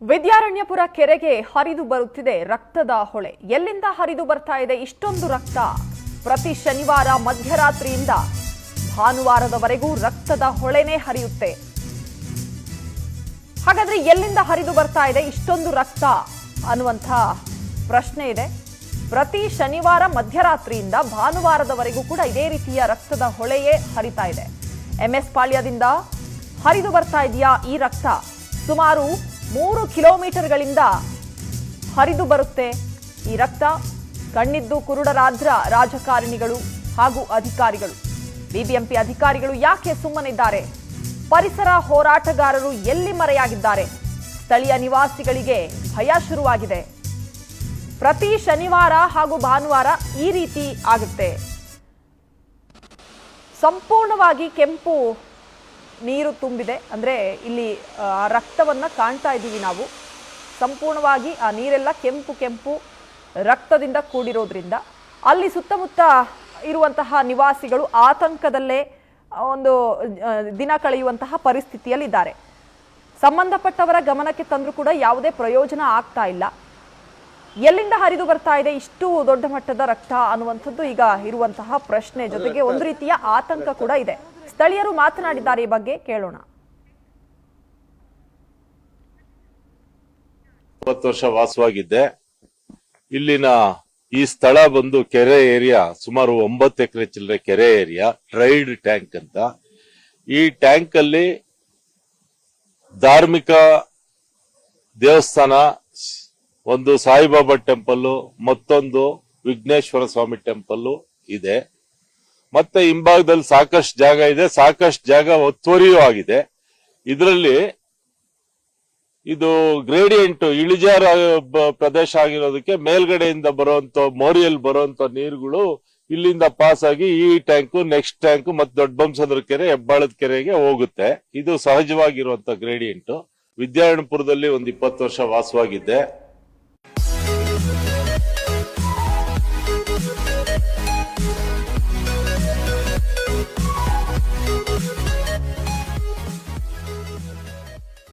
ವಿದ್ಯಾರಣ್ಯಪುರ ಕೆರೆಗೆ ಹರಿದು ಬರುತ್ತಿದೆ ರಕ್ತದ ಹೊಳೆ. ಎಲ್ಲಿಂದ ಹರಿದು ಬರ್ತಾ ಇದೆ ಇಷ್ಟೊಂದು ರಕ್ತ? ಪ್ರತಿ ಶನಿವಾರ ಮಧ್ಯರಾತ್ರಿಯಿಂದ ಭಾನುವಾರದವರೆಗೂ ರಕ್ತದ ಹೊಳೆನೇ ಹರಿಯುತ್ತೆ. ಹಾಗಾದ್ರೆ ಎಲ್ಲಿಂದ ಹರಿದು ಬರ್ತಾ ಇದೆ ಇಷ್ಟೊಂದು ರಕ್ತ ಅನ್ನುವಂಥ ಪ್ರಶ್ನೆ ಇದೆ. ಪ್ರತಿ ಶನಿವಾರ ಮಧ್ಯರಾತ್ರಿಯಿಂದ ಭಾನುವಾರದವರೆಗೂ ಕೂಡ ಇದೇ ರೀತಿಯ ರಕ್ತದ ಹೊಳೆಯೇ ಹರಿತಾ ಇದೆ. MS ಪಾಳ್ಯದಿಂದ ಹರಿದು ಬರ್ತಾ ಇದೆಯಾ ಈ ರಕ್ತ? ಸುಮಾರು 3 ಕಿಲೋಮೀಟರ್ಗಳಿಂದ ಹರಿದು ಬರುತ್ತೆ ಈ ರಕ್ತ. ಕಣ್ಣಿದ್ದು ಕುರುಡರಾದ್ರ ರಾಜಕಾರಣಿಗಳು ಹಾಗೂ ಅಧಿಕಾರಿಗಳು, ಬಿಬಿಎಂಪಿ ಅಧಿಕಾರಿಗಳು ಯಾಕೆ ಸುಮ್ಮನಿದ್ದಾರೆ? ಪರಿಸರ ಹೋರಾಟಗಾರರು ಎಲ್ಲಿ ಮರೆಯಾಗಿದ್ದಾರೆ? ಸ್ಥಳೀಯ ನಿವಾಸಿಗಳಿಗೆ ಭಯ ಶುರುವಾಗಿದೆ. ಪ್ರತಿ ಶನಿವಾರ ಹಾಗೂ ಭಾನುವಾರ ಈ ರೀತಿ ಆಗುತ್ತೆ. ಸಂಪೂರ್ಣವಾಗಿ ಕೆಂಪು ನೀರು ತುಂಬಿದೆ. ಅಂದರೆ ಇಲ್ಲಿ ರಕ್ತವನ್ನ ಕಾಣ್ತಾ ಇದ್ದೀವಿ ನಾವು. ಸಂಪೂರ್ಣವಾಗಿ ಆ ನೀರೆಲ್ಲ ಕೆಂಪು ರಕ್ತದಿಂದ ಕೂಡಿರೋದ್ರಿಂದ ಅಲ್ಲಿ ಸುತ್ತಮುತ್ತ ಇರುವಂತಹ ನಿವಾಸಿಗಳು ಆತಂಕದಲ್ಲೇ ಒಂದು ದಿನ ಕಳೆಯುವಂತಹ ಪರಿಸ್ಥಿತಿಯಲ್ಲಿದ್ದಾರೆ. ಸಂಬಂಧಪಟ್ಟವರ ಗಮನಕ್ಕೆ ತಂದರೂ ಕೂಡ ಯಾವುದೇ ಪ್ರಯೋಜನ ಆಗ್ತಾ ಇಲ್ಲ. ಎಲ್ಲಿಂದ ಹರಿದು ಬರ್ತಾ ಇದೆ ಇಷ್ಟು ದೊಡ್ಡ ಮಟ್ಟದ ರಕ್ತ ಅನ್ನುವಂಥದ್ದು ಈಗ ಇರುವಂತಹ ಪ್ರಶ್ನೆ. ಜೊತೆಗೆ ಒಂದು ರೀತಿಯ ಆತಂಕ ಕೂಡ ಇದೆ. ಸ್ಥಳೀಯರು ಮಾತನಾಡಿದ್ದಾರೆ, ಈ ಬಗ್ಗೆ ಕೇಳೋಣ. 20 ವರ್ಷ ವಾಸವಾಗಿದ್ದೆ. ಇಲ್ಲಿನ ಈ ಸ್ಥಳ ಬಂದು ಕೆರೆ ಏರಿಯಾ, ಸುಮಾರು 9 ಎಕರೆ ಚಿಲ್ಲರೆ ಕೆರೆ ಏರಿಯಾ, ಡ್ರೈಡ್ ಟ್ಯಾಂಕ್ ಅಂತ. ಈ ಟ್ಯಾಂಕ್ ಅಲ್ಲಿ ಧಾರ್ಮಿಕ ದೇವಸ್ಥಾನ, ಒಂದು ಸಾಯಿಬಾಬಾ ಟೆಂಪಲ್, ಮತ್ತೊಂದು ವಿಘ್ನೇಶ್ವರ ಸ್ವಾಮಿ ಟೆಂಪಲ್ ಇದೆ. ಮತ್ತೆ ಹಿಂಭಾಗದಲ್ಲಿ ಸಾಕಷ್ಟು ಜಾಗ ಇದೆ, ಸಾಕಷ್ಟು ಜಾಗ ಒತ್ತುವರಿಯೂ ಆಗಿದೆ. ಇದರಲ್ಲಿ ಇದು ಗ್ರೇಡಿಯಂಟ್ ಇಳಿಜಾರ ಪ್ರದೇಶ ಆಗಿರೋದಕ್ಕೆ ಮೇಲ್ಗಡೆಯಿಂದ ಬರುವಂತ ಮೋರಿಯಲ್ಲಿ ಬರುವಂತ ನೀರುಗಳು ಇಲ್ಲಿಂದ ಪಾಸ್ ಆಗಿ ಈ ಟ್ಯಾಂಕ್, ನೆಕ್ಸ್ಟ್ ಟ್ಯಾಂಕ್ ಮತ್ತೆ ದೊಡ್ಡಬೊಮ್ಮಸಂದ್ರ ಕೆರೆ, ಹೆಬ್ಬಾಳದ ಕೆರೆಗೆ ಹೋಗುತ್ತೆ. ಇದು ಸಹಜವಾಗಿರುವಂತ ಗ್ರೇಡಿಯಂಟ್. ವಿದ್ಯಾರಣ್ಯಪುರದಲ್ಲಿ ಒಂದು 20 ವರ್ಷ ವಾಸವಾಗಿದ್ದೆ.